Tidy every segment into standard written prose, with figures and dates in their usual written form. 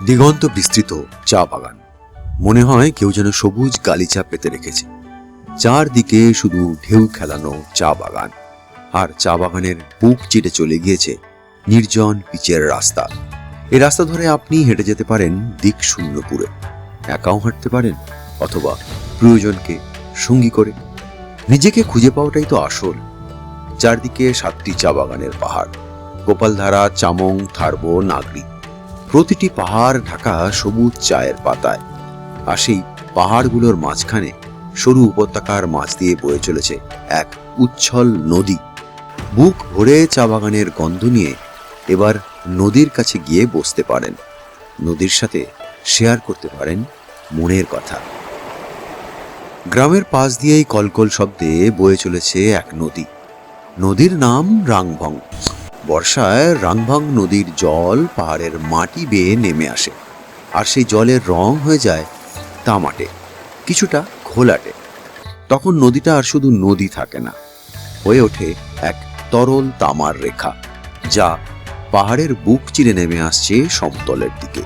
দিগন্ত বিস্তৃত চা বাগান, মনে হয় কেউ যেন সবুজ গালিচা পেতে রেখেছে। চারদিকে শুধু ঢেউ খেলানো চা বাগান, আর চা বাগানের বুক চিটে চলে গিয়েছে নির্জন পিচের রাস্তা। এই রাস্তা ধরে আপনি হেঁটে যেতে পারেন দিক শূন্যপুরে, একাও হাঁটতে পারেন, অথবা প্রিয়জনকে সঙ্গী করে। নিজেকে খুঁজে পাওয়াটাই তো আসল। চারদিকে 7টি চা বাগানের পাহাড়, গোপালধারা, চামং, থারবো, নাগরি। প্রতিটি পাহাড় ঢাকা সবুজ চায়ের পাতায়। আর সেই পাহাড়গুলোর মাঝখানে সরু উপত্যকার মাঝ দিয়ে বয়ে চলেছে এক উচ্ছল নদী। বুক ভরে চা বাগানের গন্ধ নিয়ে এবার নদীর কাছে গিয়ে বসতে পারেন, নদীর সাথে শেয়ার করতে পারেন মনের কথা। গ্রামের পাশ দিয়েই কলকল শব্দে বয়ে চলেছে এক নদী। নদীর নাম রাংভং। বর্ষায় রাংভং নদীর জল পাহাড়ের মাটি বেয়ে নেমে আসে, আর সেই জলের রং হয়ে যায় তামাটে, কিছুটা ঘোলাটে। তখন নদীটা আর শুধু নদী থাকে না, হয়ে ওঠে এক তরল তামার রেখা, যা পাহাড়ের বুক চিরে নেমে আসছে সমতলের দিকে।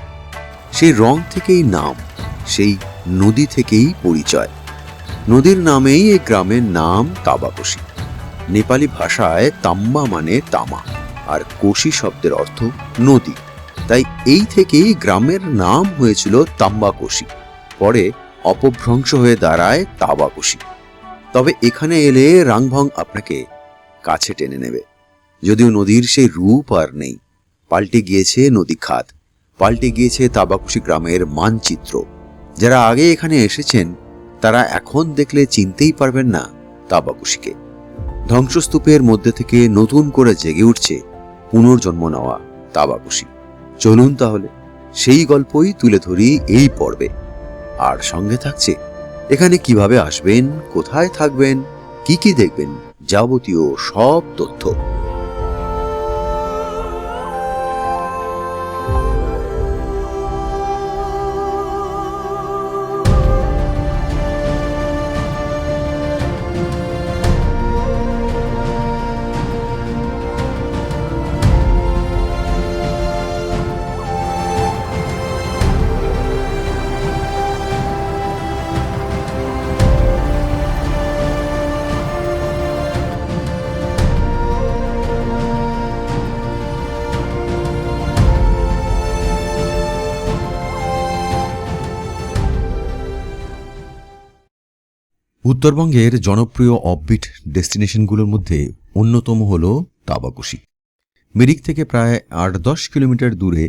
সেই রং থেকেই নাম, সেই নদী থেকেই পরিচয়। নদীর নামেই এই গ্রামের নাম তাবাকোশি। নেপালি ভাষায় তাম্বা মানে তামা, আর কোশি শব্দের অর্থ নদী। তাই এই থেকেই গ্রামের নাম হয়েছিল তাম্বাকোশি, পরে অপভ্রংশ হয়ে দাঁড়ায় তাবাকোশি। তবে এখানে এলে রাংভং আপনাকে কাছে টেনে নেবে। যদিও নদীর সেই রূপ আর নেই, পাল্টে গিয়েছে নদী খাত, পাল্টে গিয়েছে তাবাকোশি গ্রামের মানচিত্র। যারা আগে এখানে এসেছেন তারা এখন দেখলে চিনতেই পারবেন না তাবাকোশিকে। ধ্বংসস্তূপের মধ্যে থেকে নতুন করে জেগে উঠছে পুনর্জন্ম নেওয়া তাবাকোশি। চলুন তাহলে সেই গল্পই তুলে ধরি এই পর্বে। আর সঙ্গে থাকছে এখানে কিভাবে আসবেন, কোথায় থাকবেন, কি কি দেখবেন, যাবতীয় সব তথ্য। উত্তরবঙ্গের জনপ্রিয় অফবিট ডেস্টিনেশনগুলোর মধ্যে অন্যতম হল তাবাকোশি। মিরিক থেকে প্রায় 8-10 কিলোমিটার দূরে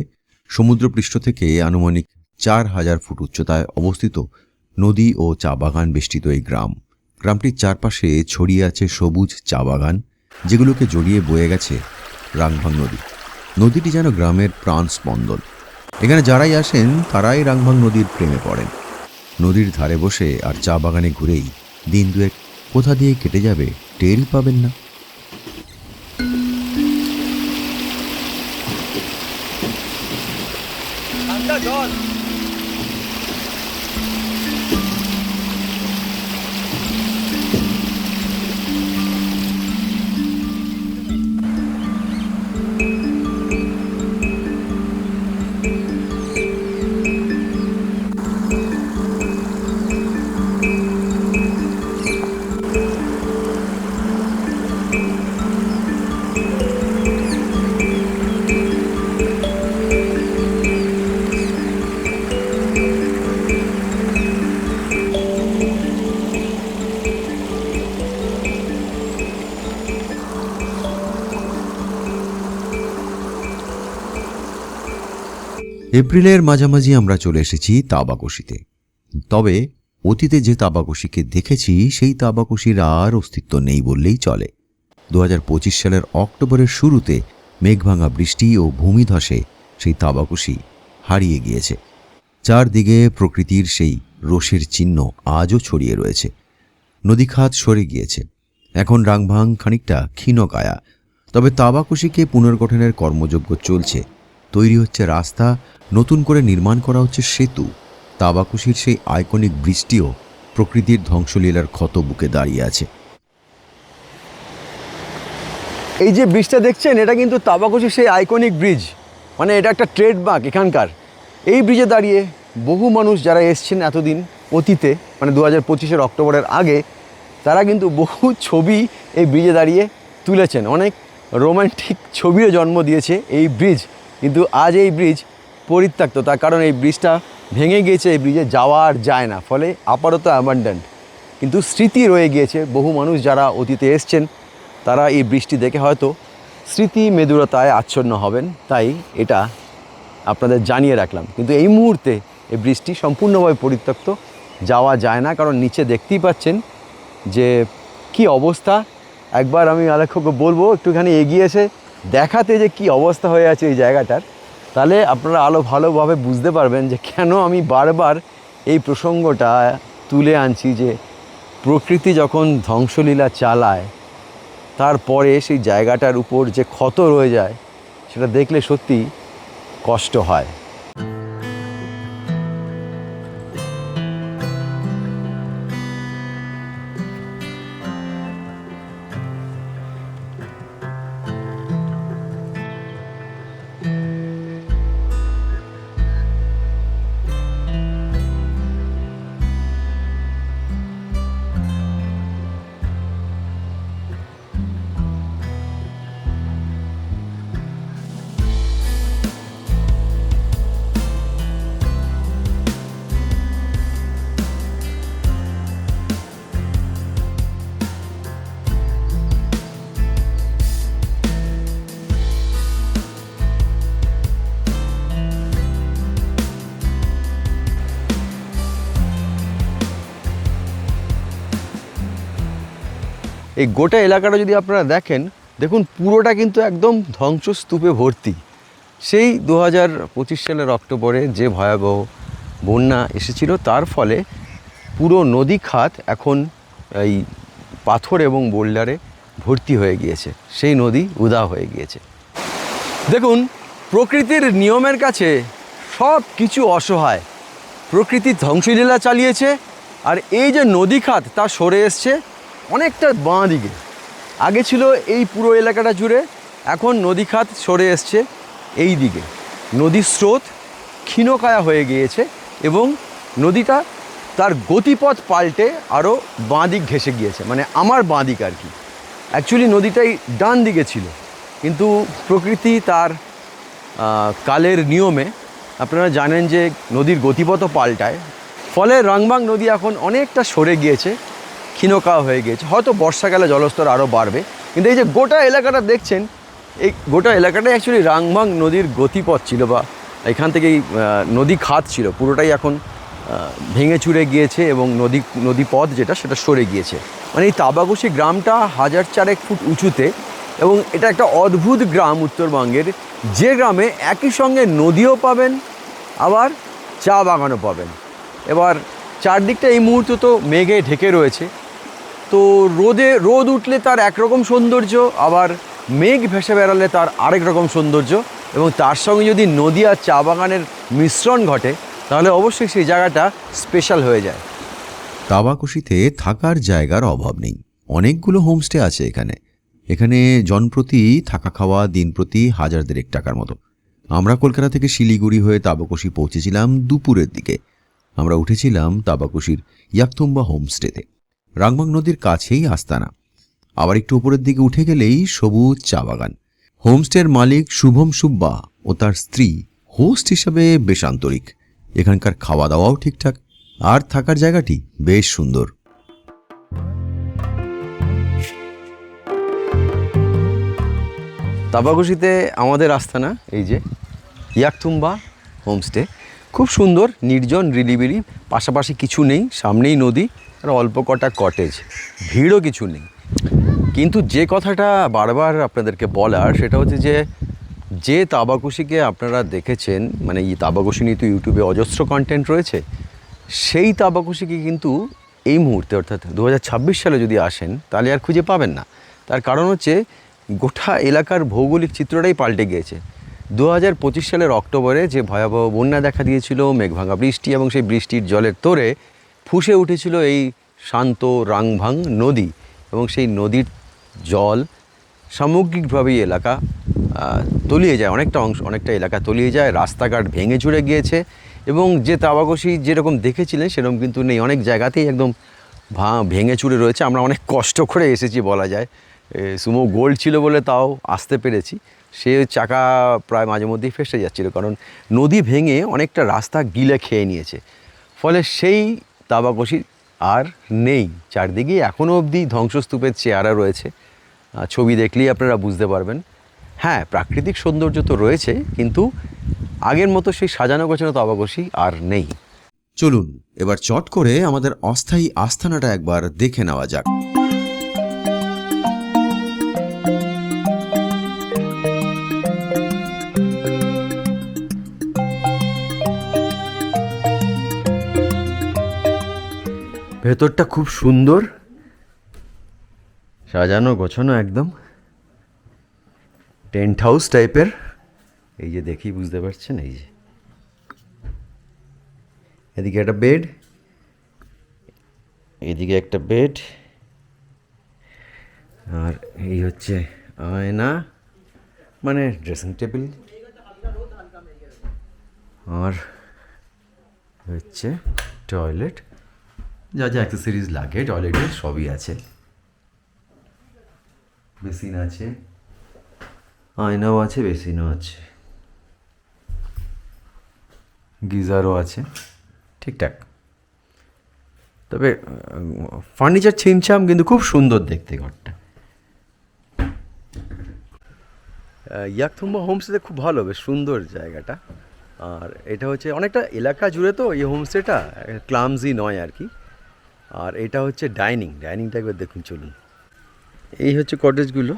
সমুদ্রপৃষ্ঠ থেকে আনুমানিক 4000 ফুট উচ্চতায় অবস্থিত নদী ও চা বাগান বেষ্টিত এই গ্রামটির চারপাশে ছড়িয়ে আছে সবুজ চা বাগান, যেগুলোকে জড়িয়ে বয়ে গেছে রাংভং নদী। নদীটি যেন গ্রামের প্রাণ স্পন্দন। এখানে যারাই আসেন তারাই রাংভং নদীর প্রেমে পড়েন। নদীর ধারে বসে আর চা বাগানে ঘুরেই দিন দুয়েক কোথা দিয়ে কেটে যাবে টেরই পাবেন না। এপ্রিলের মাঝামাঝি আমরা চলে এসেছি তাবাকোশিতে। তবে অতীতে যে তাবাকোশিকে দেখেছি সেই তাবাকোশির আর অস্তিত্ব নেই বললেই চলে। 2025 সালের অক্টোবরের শুরুতে মেঘভাঙা বৃষ্টি ও ভূমিধসে সেই তাবাকোশি হারিয়ে গিয়েছে। চারদিকে প্রকৃতির সেই রোষের চিহ্ন আজও ছড়িয়ে রয়েছে। নদীখাত সরে গিয়েছে, এখন রাংভাং খানিকটা ক্ষীণকায়া। তবে তাবাকোশিকে পুনর্গঠনের কর্মযজ্ঞ চলছে। তৈরি হচ্ছে রাস্তা, নতুন করে নির্মাণ করা হচ্ছে সেতু। তাবাকোশির সেই আইকনিক ব্রিজটিও প্রকৃতির ধ্বংসলীলার ক্ষত বুকে দাঁড়িয়ে আছে। এই যে ব্রিজটা দেখছেন, এটা কিন্তু তাবাকোশির সেই আইকনিক ব্রিজ। মানে এটা একটা ট্রেডমার্ক এখানকার। এই ব্রিজে দাঁড়িয়ে বহু মানুষ যারা এসছেন এতদিন অতীতে, মানে 2025-এর অক্টোবরের আগে, তারা কিন্তু বহু ছবি এই ব্রিজে দাঁড়িয়ে তুলেছেন। অনেক রোমান্টিক ছবিও জন্ম দিয়েছে এই ব্রিজ। কিন্তু আজ এই ব্রিজ পরিত্যক্ত, তার কারণ এই ব্রিজটা ভেঙে গিয়েছে, এই ব্রিজে যাওয়া আর যায় না, ফলে আপাতত অ্যাবান্ডেন্ট। কিন্তু স্মৃতি রয়ে গিয়েছে। বহু মানুষ যারা অতীতে এসছেন তারা এই ব্রিজটি দেখে হয়তো স্মৃতি মেদুরতায় আচ্ছন্ন হবেন, তাই এটা আপনাদের জানিয়ে রাখলাম। কিন্তু এই মুহূর্তে এই ব্রিজটি সম্পূর্ণভাবে পরিত্যক্ত, যাওয়া যায় না, কারণ নিচে দেখতেই পাচ্ছেন যে কি অবস্থা। একবার আমি আলেখ্যকে বলবো একটুখানি এগিয়ে এসে দেখাতে যে কি অবস্থা হয়ে আছে এই জায়গাটার, তাহলে আপনারা ভালোভাবে বুঝতে পারবেন যে কেন আমি বারবার এই প্রসঙ্গটা তুলে আনছি, যে প্রকৃতি যখন ধ্বংসলীলা চালায় তারপরে সেই জায়গাটার উপর যে ক্ষত রয়ে যায় সেটা দেখলে সত্যি কষ্ট হয়। এই গোটা এলাকাটা যদি আপনারা দেখুন পুরোটা কিন্তু একদম ধ্বংসস্তূপে ভর্তি। সেই 2025 সালের অক্টোবরে যে ভয়াবহ বন্যা এসেছিল তার ফলে পুরো নদী খাত এখন এই পাথর এবং বোল্ডারে ভর্তি হয়ে গিয়েছে, সেই নদী উধাও হয়ে গিয়েছে। দেখুন, প্রকৃতির নিয়মের কাছে সব কিছু অসহায়। প্রকৃতি ধ্বংসলীলা চালিয়েছে, আর এই যে নদী খাত তা সরে এসছে অনেকটা বাঁ দিকে। আগে ছিল এই পুরো এলাকাটা জুড়ে, এখন নদী খাত সরে এসছে এই দিকে। নদীর স্রোত ক্ষীণকায়া হয়ে গিয়েছে এবং নদীটা তার গতিপথ পাল্টে আরও বাঁ দিক ঘেঁষে গিয়েছে, মানে আমার বাঁ দিক আর কি। অ্যাকচুয়ালি নদীটাই ডান দিকে ছিল, কিন্তু প্রকৃতি তার কালের নিয়মে আপনারা জানেন যে নদীর গতিপথও পাল্টায়, ফলে রাংবাং নদী এখন অনেকটা সরে গিয়েছে, ক্ষীণকায় হয়ে গিয়েছে। হয়তো বর্ষাকালে জলস্তর আরও বাড়বে, কিন্তু এই যে গোটা এলাকাটা দেখছেন, এই গোটা এলাকাটাই অ্যাকচুয়ালি রাংবাং নদীর গতিপথ ছিল, বা এখান থেকেই নদী খাত ছিল। পুরোটাই এখন ভেঙে চুরে গিয়েছে এবং নদীপথ যেটা সেটা সরে গিয়েছে। মানে এই তাবাকুশি গ্রামটা 1004 ফুট উঁচুতে, এবং এটা একটা অদ্ভুত গ্রাম উত্তরবঙ্গের, যে গ্রামে একই সঙ্গে নদীও পাবেন আবার চা বাগানও পাবেন। এবার চারদিকটা এই মুহূর্তে তো মেঘে ঢেকে রয়েছে, তো রোদ উঠলে তার একরকম সৌন্দর্য, আবার মেঘ ভেসে বেড়ালে তার আরেক রকম সৌন্দর্য, এবং তার সঙ্গে যদি নদী আর চা বাগানের মিশ্রণ ঘটে তাহলে অবশ্যই সেই জায়গাটা স্পেশাল হয়ে যায়। তাবাকুশিতে থাকার জায়গার অভাব নেই, অনেকগুলো হোমস্টে আছে এখানে জনপ্রতি থাকা খাওয়া দিন প্রতি 1000 টাকার মতো। আমরা কলকাতা থেকে শিলিগুড়ি হয়ে তাবাকুশি পৌঁছেছিলাম দুপুরের দিকে। আমরা উঠেছিলাম তাবাকুশির ইয়াকথুম্বা হোমস্টেতে। রাংবাং নদীর কাছেই আস্তানা। আবার একটু উপরের দিকে উঠে গেলেই সবুজ চা বাগান। হোমস্টের মালিক শুভম সুব্বা ও তার স্ত্রী হোস্ট হিসাবে বেশ আন্তরিক। এখানকার খাওয়া দাওয়াও ঠিকঠাক, আর থাকার জায়গাটি বেশ সুন্দর। তাবাকুশিতে আমাদের আস্তানা এই যে ইয়াকথুম্বা হোমস্টে, খুব সুন্দর, নির্জন, রিলিবিলি, পাশাপাশি কিছু নেই, সামনেই নদী আর অল্প কটা কটেজ, ভিড়ও কিছু নেই। কিন্তু যে কথাটা বারবার আপনাদেরকে বলার সেটা হচ্ছে যে তাবাকুশিকে আপনারা দেখেছেন, মানে এই তাবাকুশি নিয়ে তো ইউটিউবে অজস্র কন্টেন্ট রয়েছে, সেই তাবাকুশিকে কিন্তু এই মুহূর্তে অর্থাৎ 2026 সালে যদি আসেন তাহলে আর খুঁজে পাবেন না। তার কারণ হচ্ছে গোটা এলাকার ভৌগোলিক চিত্রটাই পাল্টে গিয়েছে। 2025 সালের অক্টোবরে যে ভয়াবহ বন্যা দেখা দিয়েছিল, মেঘভাঙা বৃষ্টি, এবং সেই বৃষ্টির জলের তোড়ে ফুঁসে উঠেছিল এই শান্ত রাংভাং নদী, এবং সেই নদীর জল সামগ্রিকভাবেই এলাকা তলিয়ে যায়, অনেকটা এলাকা তলিয়ে যায়, রাস্তাঘাট ভেঙে চুরে গিয়েছে এবং যে তাবাকশি যেরকম দেখেছিলেন সেরকম কিন্তু নেই, অনেক জায়গাতেই একদম ভেঙে চুরে রয়েছে। আমরা অনেক কষ্ট করে এসেছি বলা যায়, সুমো গোল্ড ছিল বলে তাও আসতে পেরেছি, সে চাকা প্রায় মাঝে মধ্যেই ফেসে যাচ্ছিলো, কারণ নদী ভেঙে অনেকটা রাস্তা গিলে খেয়ে নিয়েছে, ফলে সেই তাবাকশি আর নেই। চারদিকেই এখনও অবধি ধ্বংসস্তূপের চেহারা রয়েছে, ছবি দেখলেই আপনারা বুঝতে পারবেন। হ্যাঁ, প্রাকৃতিক সৌন্দর্য তো রয়েছে, কিন্তু আগের মতো সেই সাজানো গোছানো তাবাকশি আর নেই। চলুন এবার চট করে আমাদের অস্থায়ী আস্তানাটা একবার দেখে নেওয়া যাক। ভেতরটা খুব সুন্দর, সাজানো গোছানো, একদম টেন্ট হাউস টাইপের। এই যে দেখি বুঝতে পারছেন, এই যে এদিকে একটা বেড, এদিকে একটা বেড, আর এই হচ্ছে আয়না মানে ড্রেসিং টেবিল, আর হচ্ছে টয়লেট, যা যা অ্যাক্সেসরিজ লাগে টয়লেটের সবই আছে, বেসিন আছে, আয়নাও আছে, বেসিনও আছে, গিজারও আছে, ঠিকঠাক। তবে ফার্নিচার ছিমছাম, কিন্তু খুব সুন্দর দেখতে ঘরটা। ইয়াকথুম্বা হোমস্টে খুব ভালো, বেশ সুন্দর জায়গাটা। আর এটা হচ্ছে অনেকটা এলাকা জুড়ে তো এই হোমস্টেটা, ক্লামজি নয় আর কি। আর এটা হচ্ছে ডাইনিংটা একবার দেখুন, চলুন। এই হচ্ছে কটেজগুলো,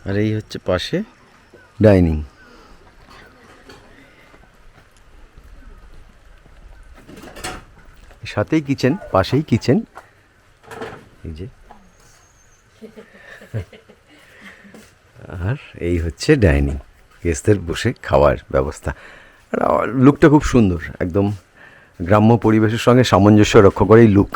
আর এই হচ্ছে পাশে ডাইনিং। সাথেই কিচেন, পাশেই কিচেন, এই যে। আর এই হচ্ছে ডাইনিং, গেস্টদের বসে খাওয়ার ব্যবস্থা। আর লুকটা খুব সুন্দর, একদম গ্রাম্য পরিবেশের সঙ্গে সামঞ্জস্য রক্ষা করেই লুক।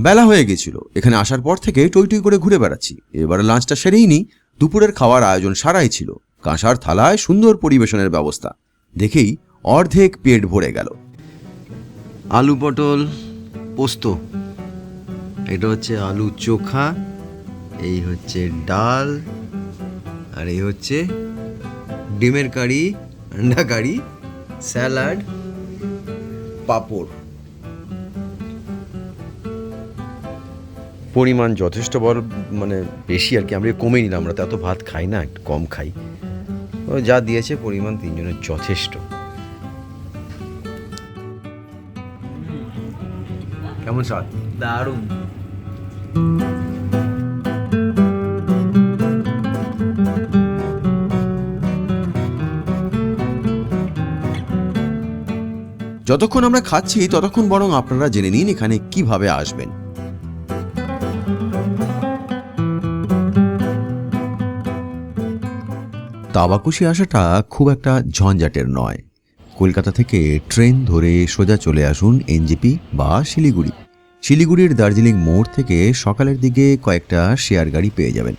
বেলা হয়ে গেছিল, এখানে আসার পর থেকে টই টই করে ঘুরে বেড়াচ্ছি। এবারে লাঞ্চটা সেরেই নি, দুপুরের খাওয়ার আয়োজন সারাই ছিল, কাঁসার থালায় সুন্দর পরিবেশনের ব্যবস্থা, দেখেই অর্ধেক পেট ভরে গেল। আলু পটল পোস্ত, এটা হচ্ছে আলু চোখা, এই হচ্ছে ডাল, আর এই হচ্ছে ডিমের কারি, আন্ডা কারি, স্যালাড, পাঁপড়। পরিমাণ যথেষ্ট বড়, মানে বেশি আর কি, আমরা কমে নিলাম, আমরা তো এত ভাত খাই না, একটু কম খাই। ও যা দিয়েছে পরিমাণ তিনজনের যথেষ্ট। কেমন স্বাদ? দারুণ। যতক্ষণ আমরা খাচ্ছি ততক্ষণ বরং আপনারা জেনে নিন এখানে কিভাবে আসবেন। তাবাকুশি আসাটা খুব একটা ঝঞ্ঝাটের নয়। কলকাতা থেকে ট্রেন ধরে সোজা চলে আসুন এনজেপি বা শিলিগুড়ি। শিলিগুড়ির দার্জিলিং মোড় থেকে সকালের দিকে কয়েকটা শেয়ার গাড়ি পেয়ে যাবেন।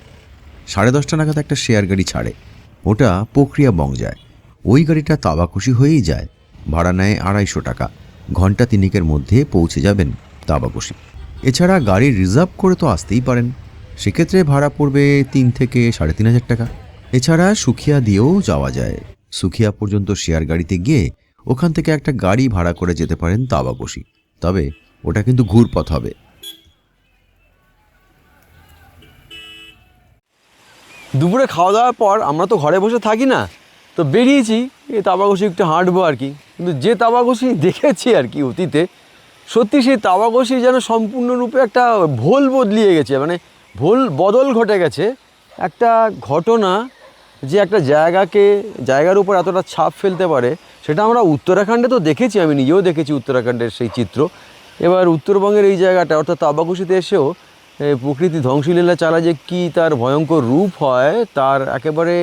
10:30 নাগাদ একটা শেয়ার গাড়ি ছাড়ে, ওটা প্রক্রিয়াবং যায়। ওই গাড়িটা তাবাকুশি হয়েই যায়, ভাড়া নেয় 250 টাকা। ঘন্টা 3-এর মধ্যে পৌঁছে যাবেন তাবাকুশি। এছাড়া গাড়ি রিজার্ভ করে তো আসতেই পারেন, সেক্ষেত্রে ভাড়া পড়বে 3 থেকে 3,500 টাকা। এছাড়া সুখিয়া দিয়েও যাওয়া যায়। সুখিয়া পর্যন্ত শেয়ার গাড়িতে গিয়ে ওখান থেকে একটা গাড়ি ভাড়া করে যেতে পারেন তাবাকুশি, তবে ওটা কিন্তু ঘুরপথ হবে। দুপুরে খাওয়া দাওয়ার পর আমরা তো ঘরে বসে থাকি না, তো বেরিয়েছি এই তাবাকুশি একটু হাঁটবো আর কি। কিন্তু যে তাবাকুশি দেখেছি আর কি অতীতে, সত্যি সেই তাবাকুশি যেন সম্পূর্ণরূপে একটা ভোল বদলিয়ে গেছে, মানে ভোল বদল ঘটে গেছে। একটা ঘটনা যে একটা জায়গার উপর এতটা ছাপ ফেলতে পারে, সেটা আমরা উত্তরাখণ্ডে তো দেখেছি, আমি নিজেও দেখেছি উত্তরাখণ্ডের সেই চিত্র। এবার উত্তরবঙ্গের এই জায়গাটা অর্থাৎ তাবাকুশিতে এসেও প্রকৃতি ধ্বংসলীলা চালা যে কী তার ভয়ঙ্কর রূপ হয়, তার একেবারে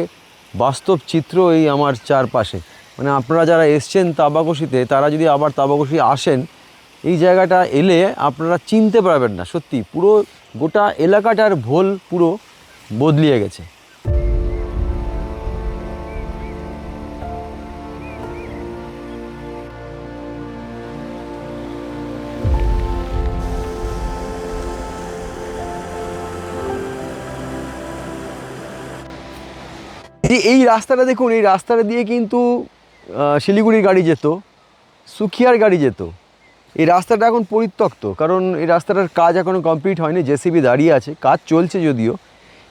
বাস্তব চিত্র এই আমার চারপাশে। মানে আপনারা যারা এসছেন তাবাকুশিতে, তারা যদি আবার তাবাকুশি আসেন, এই জায়গাটা এলে আপনারা চিনতে পারবেন না, সত্যি পুরো গোটা এলাকাটার ভোল পুরো বদলিয়ে গেছে। এই রাস্তাটা দেখুন, এই রাস্তাটা দিয়ে কিন্তু শিলিগুড়ির গাড়ি যেত, সুখিয়ার গাড়ি যেত। এই রাস্তাটা এখন পরিত্যক্ত, কারণ এই রাস্তাটার কাজ এখনও কমপ্লিট হয়নি, জেসিবি দাঁড়িয়ে আছে, কাজ চলছে যদিও।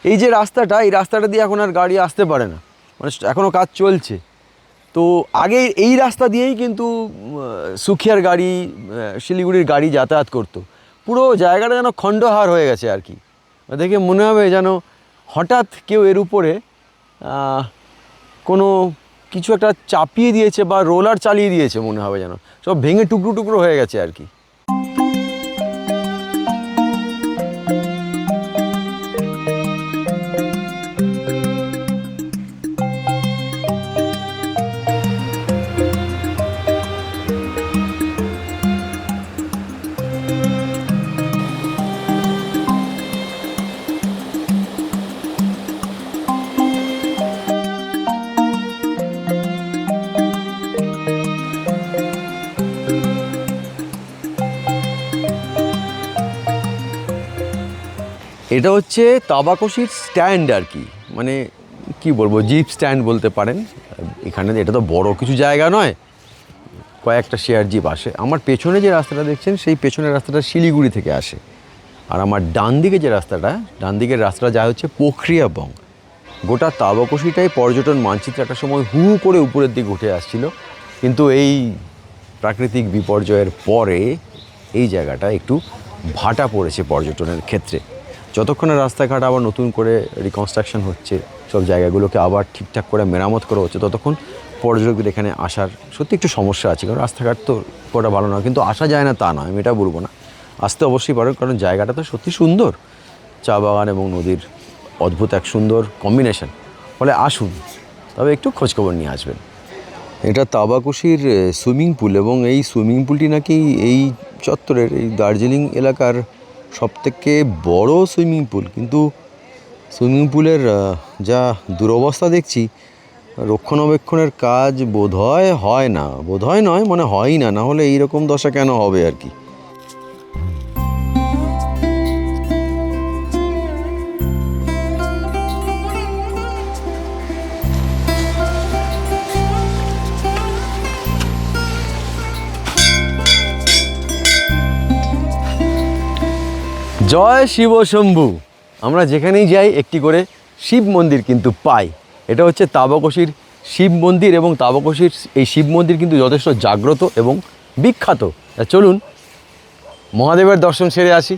এই যে রাস্তাটা, এই রাস্তাটা দিয়ে এখন আর গাড়ি আসতে পারে না, মানে এখনও কাজ চলছে। তো আগে এই রাস্তা দিয়েই কিন্তু সুখিয়ার গাড়ি, শিলিগুড়ির গাড়ি যাতায়াত করতো। পুরো জায়গাটা যেন খণ্ডহার হয়ে গেছে আর কি। দেখে মনে হবে যেন হঠাৎ কেউ এর উপরে কোনো কিছু একটা চাপিয়ে দিয়েছে বা রোলার চালিয়ে দিয়েছে, মনে হবে যেন সব ভেঙে টুকরো টুকরো হয়ে গেছে আর কি। এটা হচ্ছে তাবাকুশির স্ট্যান্ড আর কি, মানে কি বলবো, জিপ স্ট্যান্ড বলতে পারেন। এখানে এটা তো বড় কিছু জায়গা নয়, কয়েকটা শেয়ার জিপ আসে। আমার পেছনে যে রাস্তাটা দেখছেন, সেই পেছনের রাস্তাটা শিলিগুড়ি থেকে আসে। আর আমার ডান দিকে যে রাস্তাটা, ডান দিকের রাস্তাটা যা হচ্ছে পোখরিয়াবং। গোটা তাবাকুশিটাই পর্যটন মানচিত্রে একটা সময় হু করে উপরের দিকে উঠে আসছিল, কিন্তু এই প্রাকৃতিক বিপর্যয়ের পরে এই জায়গাটা একটু ভাটা পড়েছে পর্যটনের ক্ষেত্রে। যতক্ষণে রাস্তাঘাট আবার নতুন করে রিকনস্ট্রাকশন হচ্ছে, সব জায়গাগুলোকে আবার ঠিকঠাক করে মেরামত করা হচ্ছে, ততক্ষণ পর্যটকদের এখানে আসার সত্যি একটু সমস্যা আছে। কারণ রাস্তাঘাট তো করা ভালো না, কিন্তু আসা যায় না তা নয়, আমি এটা বলবো না, আসতে অবশ্যই পারো, কারণ জায়গাটা তো সত্যি সুন্দর। চা বাগান এবং নদীর অদ্ভুত এক সুন্দর কম্বিনেশন। ফলে আসুন, তবে একটু খোঁজখবর নিয়ে আসবেন। এটা তাবাকুশির সুইমিং পুল, এবং এই সুইমিং পুলটি নাকি এই চত্বরের, এই দার্জিলিং এলাকার সবথেকে বড় সুইমিং পুল। কিন্তু সুইমিং পুলের যা দুরবস্থা দেখছি, রক্ষণাবেক্ষণের কাজ বোধহয় হয় না, বোধহয় নয়, মানে হয়ই না, না হলে এইরকম দশা কেন হবে আর কি। জয় শিব শম্ভু। আমরা যেখানেই যাই একটি করে শিব মন্দির কিন্তু পাই। এটা হচ্ছে তাবাকুশির শিব মন্দির, এবং তাবাকুশির এই শিব মন্দির কিন্তু যথেষ্ট জাগ্রত এবং বিখ্যাত। চলুন মহাদেবের দর্শন সেরে আসি।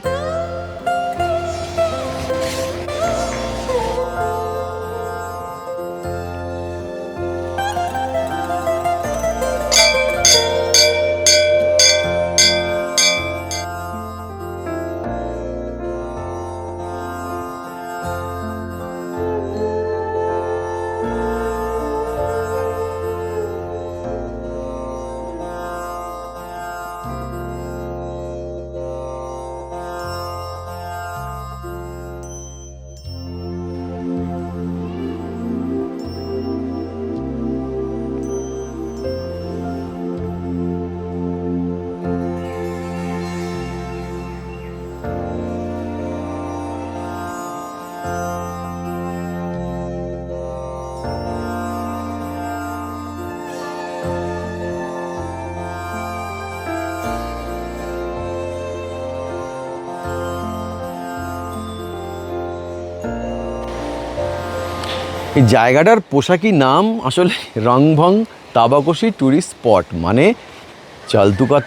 এই জায়গাটার পোশাকি নাম আসলে রংভং তাবাকুশি ট্যুরিস্ট স্পট, মানে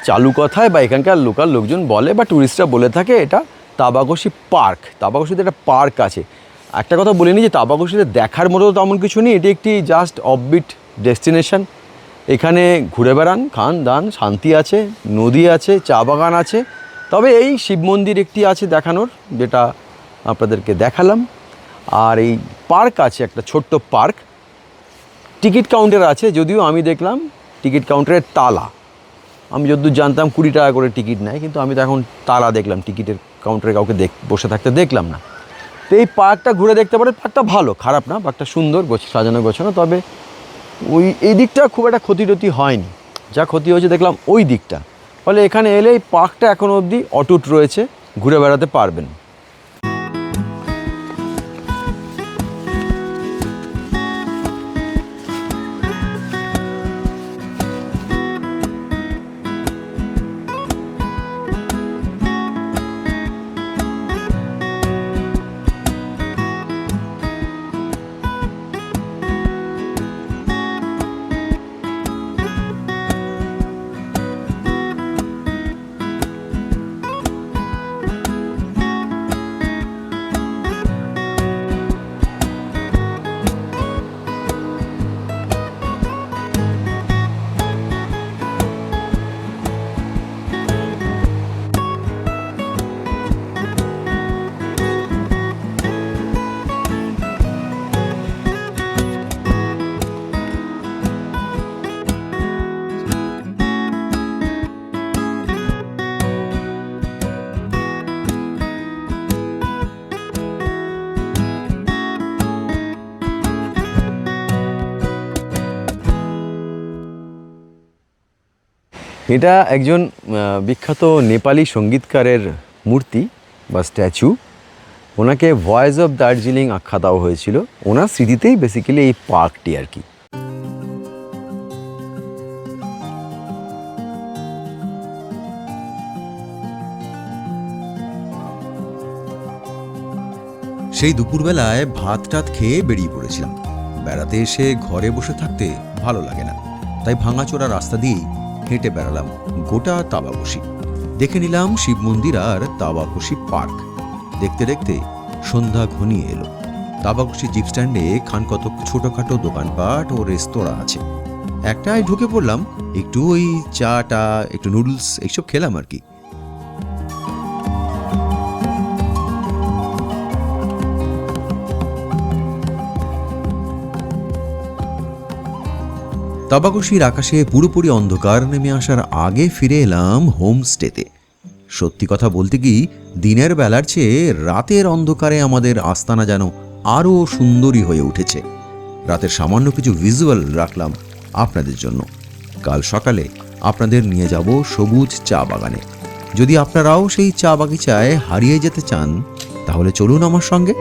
চালু কথায় বা এখানকার লোকাল লোকজন বলে বা ট্যুরিস্টরা বলে থাকে, এটা তাবাকুশি পার্ক। তাবাকুশিতে একটা পার্ক আছে। একটা কথা বলিনি যে তাবাকুশিতে দেখার মতো তেমন কিছু নেই, এটি একটি জাস্ট অফবিট ডেস্টিনেশন। এখানে ঘুরে বেড়ান, খান দান, শান্তি আছে, নদী আছে, চা বাগান আছে। তবে এই শিব মন্দির একটি আছে দেখানোর, যেটা আপনাদেরকে দেখালাম। আর এই পার্ক আছে, একটা ছোট্ট পার্ক। টিকিট কাউন্টার আছে, যদিও আমি দেখলাম টিকিট কাউন্টারের তালা। আমি যতদূর জানতাম 20 টাকা করে টিকিট নেয়, কিন্তু আমি তো এখন তালা দেখলাম, টিকিটের কাউন্টারে কাউকে বসে থাকতে দেখলাম না। তো এই পার্কটা ঘুরে দেখতে পারে, পার্কটা ভালো, খারাপ না, পার্কটা সুন্দর, সাজানো গোছানো। তবে এই দিকটা খুব একটা ক্ষতি টতি হয়নি, যা ক্ষতি হয়েছে দেখলাম ওই দিকটা। ফলে এখানে এলে এই পার্কটা এখনও অবধি অটুট রয়েছে, ঘুরে বেড়াতে পারবেন। এটা একজন বিখ্যাত নেপালি সঙ্গীতকারের মূর্তি বা স্ট্যাচু। ওনাকে ভয়েস অফ দার্জিলিং আখ্যা দেওয়া হয়েছিল, ওনার স্মৃতিতেই বেসিক্যালি এই পার্কটি আর কি। সেই দুপুরবেলায় ভাত টাত খেয়ে বেরিয়ে পড়েছিলাম। বেড়াতে এসে ঘরে বসে থাকতে ভালো লাগে না, তাই ভাঙাচোরা রাস্তা দিয়েই হেঁটে বেড়ালাম গোটা তাবাকুশি। দেখে নিলাম শিব মন্দির আর তাবাকুশি পার্ক। দেখতে দেখতে সন্ধ্যা ঘনিয়ে এলো। তাবাকুশি জিপ স্ট্যান্ডে খানকতক ছোটখাটো দোকানপাট ও রেস্তোরাঁ আছে। একটায় ঢুকে পড়লাম, একটু ওই চাটা, একটু নুডলস এইসব খেলাম আর কি। তাবাকুশির আকাশে পুরোপুরি অন্ধকার নেমে আসার আগে ফিরে এলাম হোমস্টেতে। সত্যি কথা বলতে কি, দিনের বেলার চেয়ে রাতের অন্ধকারে আমাদের আস্তানা যেন আরও সুন্দরী হয়ে উঠেছে। রাতের সামান্য কিছু ভিজুয়াল রাখলাম আপনাদের জন্য। কাল সকালে আপনাদের নিয়ে যাব সবুজ চা বাগানে। যদি আপনারাও সেই চা বাগিচায় হারিয়ে যেতে চান, তাহলে চলুন আমার সঙ্গে।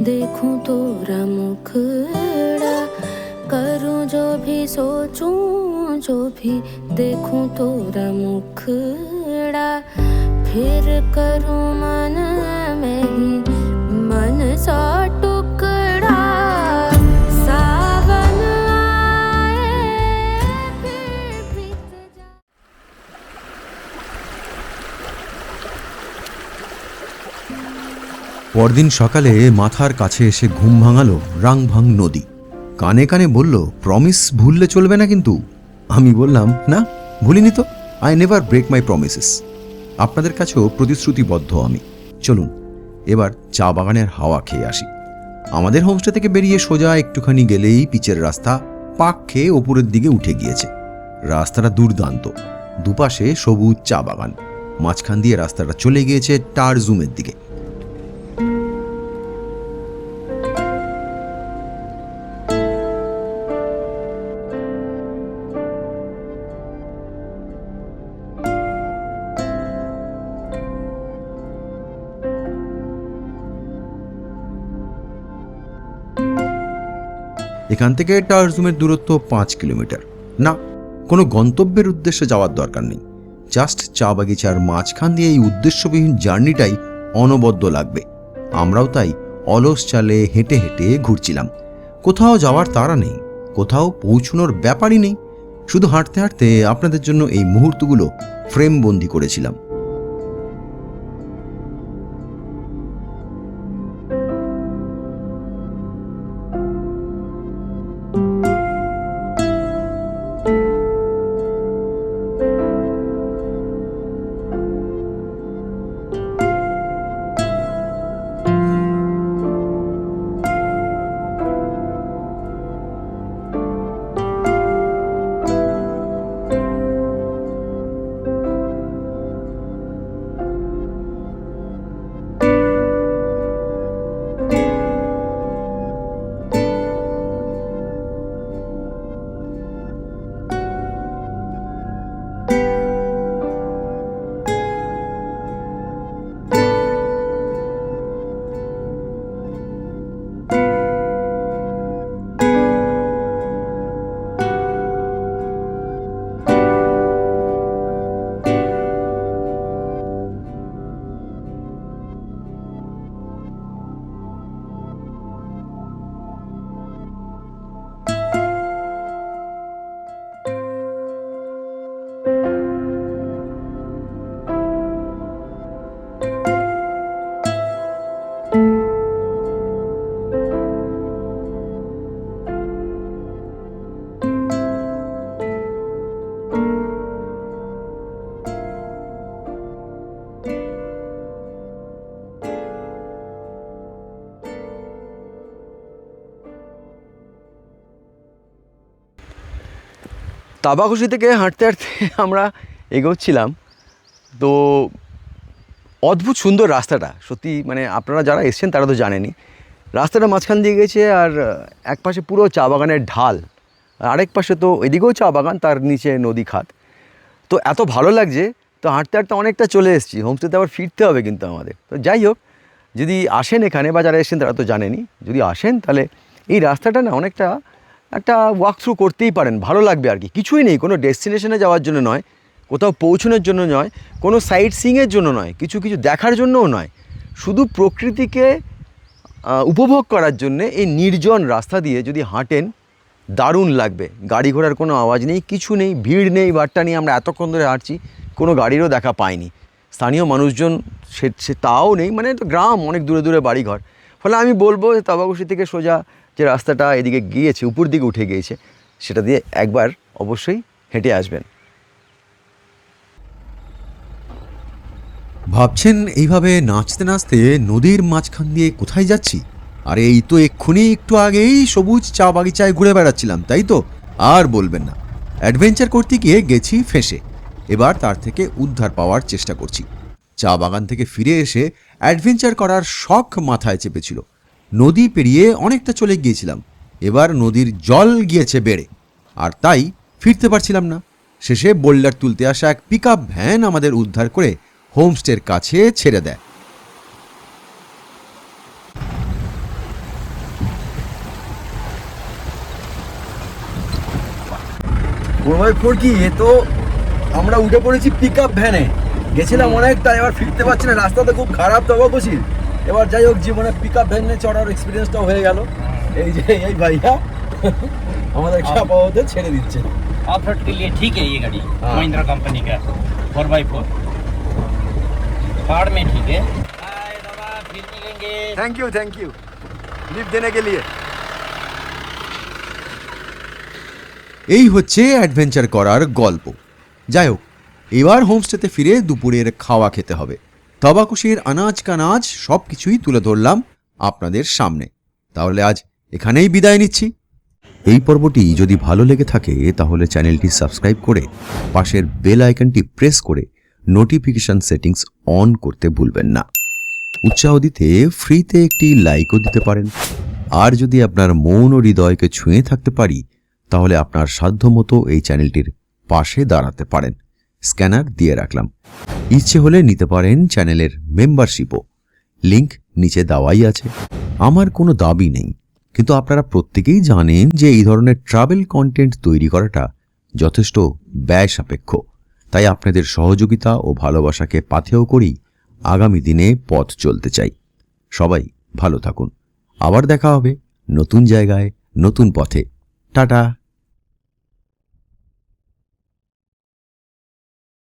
देखूं तोरा मुखड़ा, करूं जो भी सोचूं जो भी देखूं तोरा मुखड़ा, फिर करूं मन में ही मन सा टुकड़ा। सावन आए फिर बीत পরদিন সকালে মাথার কাছে এসে ঘুম ভাঙালো রাংভাং নদী। কানে কানে বলল, প্রমিস ভুললে চলবে না কিন্তু। আমি বললাম, না ভুলিনি তো, I never break my promises. আপনাদের কাছেও প্রতিশ্রুতিবদ্ধ আমি। চলুন এবার চা বাগানের হাওয়া খেয়ে আসি। আমাদের হোমস্টে থেকে বেরিয়ে সোজা একটুখানি গেলেই পিচের রাস্তা পাক খেয়ে ওপরের দিকে উঠে গিয়েছে। রাস্তাটা দুর্দান্ত, দুপাশে সবুজ চা বাগান, মাঝখান দিয়ে রাস্তাটা চলে গিয়েছে টারজুমের দিকে। এখান থেকে টারজুমের দূরত্ব 5 কিলোমিটার। না, কোনো গন্তব্যের উদ্দেশ্যে যাওয়ার দরকার নেই, জাস্ট চা বাগিচার মাঝখান দিয়ে এই উদ্দেশ্যবিহীন জার্নিটাই অনবদ্য লাগবে। আমরাও তাই অলস চালে হেঁটে হেঁটে ঘুরছিলাম। কোথাও যাওয়ার তাড়া নেই, কোথাও পৌঁছনোর ব্যাপারই নেই, শুধু হাঁটতে হাঁটতে আপনাদের জন্য এই মুহূর্তগুলো ফ্রেমবন্দি করেছিলাম। তাবাকুশি থেকে হাঁটতে হাঁটতে আমরা এগোচ্ছিলাম। তো অদ্ভুত সুন্দর রাস্তাটা, সত্যি মানে আপনারা যারা এসছেন তারা তো জানেনই। রাস্তাটা মাঝখান দিয়ে গেছে, আর এক পাশে পুরো চা বাগানের ঢাল, আরেক পাশে তো এদিকেও চা বাগান, তার নিচে নদী খাত। তো এত ভালো লাগছে, তো হাঁটতে হাঁটতে অনেকটা চলে এসেছি। হোমস্টেতে আবার ফিরতে হবে কিন্তু আমাদের। তো যাই হোক, যদি আসেন এখানে বা যারা এসেছেন তারা তো জানেনই, যদি আসেন তাহলে এই রাস্তাটা না অনেকটা একটা ওয়াক থ্রু করতেই পারেন, ভালো লাগবে আর কি। কিছুই নেই, কোনো ডেস্টিনেশনে যাওয়ার জন্য নয়, কোথাও পৌঁছানোর জন্য নয়, কোনো সাইট সিইংয়ের জন্য নয়, কিছু কিছু দেখার জন্যও নয়, শুধু প্রকৃতিকে উপভোগ করার জন্যে এই নির্জন রাস্তা দিয়ে যদি হাঁটেন দারুণ লাগবে। গাড়ি ঘোড়ার কোনো আওয়াজ নেই, কিছু নেই, ভিড় নেই, বাট্টা নেই। আমরা এতক্ষণ ধরে হাঁটছি, কোনো গাড়িরও দেখা পাইনি, স্থানীয় মানুষজন সে তাও নেই, মানে তো গ্রাম, অনেক দূরে দূরে বাড়িঘর। ফলে আমি বলবো তাবাকুশি থেকে সোজা যে রাস্তাটা এদিকে গিয়েছে, উপর দিকে উঠে গিয়েছে, সেটা দিয়ে একবার অবশ্যই হেঁটে আসবেন। ভাবছেন এইভাবে নাচতে নাচতে নদীর মাঝখান দিয়ে কোথায় যাচ্ছি? আরে এই তো এক্ষুনি একটু আগেই সবুজ চা বাগিচায় ঘুরে বেড়াচ্ছিলাম, তাই তো? আর বলবেন না, অ্যাডভেঞ্চার করতে গিয়ে গেছি ফেঁসে, এবার তার থেকে উদ্ধার পাওয়ার চেষ্টা করছি। চা বাগান থেকে ফিরে এসে অ্যাডভেঞ্চার করার শখ মাথায় চেপেছিল। নদী পেরিয়ে অনেকটা চলে গিয়েছিলাম, এবার নদীর জল গিয়েছে বেড়ে, আর তাই ফিরতে পারছিলাম না। শেষে বোল্ডার তুলতে আসা এক পিকআপ ভ্যান আমাদের উদ্ধার করে হোমস্টের কাছে ছেড়ে দেয়। কি এ তো আমরা উঠে পড়েছি পিকআপ ভ্যানে, গেছিলাম অনেকটা, এবার ফিরতে পারছি না, রাস্তাটা খুব খারাপ তাবাকুশির। এবার যাই হোক, জীবনে পিকআপ ভ্যানে চড়ার এক্সপিরিয়েন্সটাও হয়ে গেল। এই যে এই ভাইয়া আমাদের আপাতত ছেড়ে দিচ্ছে। ऑफ रोड के लिए ठीक है ये गाड़ी, महिंद्रा कंपनी का 4x4 पहाड़ में ठीक है। हाय बाबा, फिरने गए देंगे। थैंक यू लिफ्ट देने के लिए। এই হচ্ছে অ্যাডভেঞ্চার করার গল্প। যাই হোক, এবার হোমস্টেতে ফিরে দুপুরের খাওয়া খেতে হবে। তবাকুশির আনাজ কানাজ সব কিছুই তুলে ধরলাম আপনাদের সামনে। তাহলে আজ এখানেই বিদায় নিচ্ছি। এই পর্বটি যদি ভালো লেগে থাকে তাহলে চ্যানেলটি সাবস্ক্রাইব করে পাশের বেল আইকনটি প্রেস করে নোটিফিকেশন সেটিংস অন করতে ভুলবেন না। উৎসাহ দিতে ফ্রিতে একটি লাইকও দিতে পারেন। আর যদি আপনার মন ও হৃদয়কে ছুঁয়ে থাকতে পারি তাহলে আপনার সাধ্যমতো এই চ্যানেলটির পাশে দাঁড়াতে পারেন। স্ক্যানার দিয়ে রাখলাম, ইচ্ছে হলে নিতে পারেন চ্যানেলের মেম্বারশিপও। লিংক নিচে দেওয়াই আছে। আমার কোনো দাবি নেই, কিন্তু আপনারা প্রত্যেকেই জানেন যে এই ধরনের ট্রাভেল কন্টেন্ট তৈরি করাটা যথেষ্ট ব্যয় সাপেক্ষ। তাই আপনাদের সহযোগিতা ও ভালোবাসাকে পাথেয় করেই আগামী দিনে পথ চলতে চাই। সবাই ভালো থাকুন। আবার দেখা হবে নতুন জায়গায়, নতুন পথে। টাটা।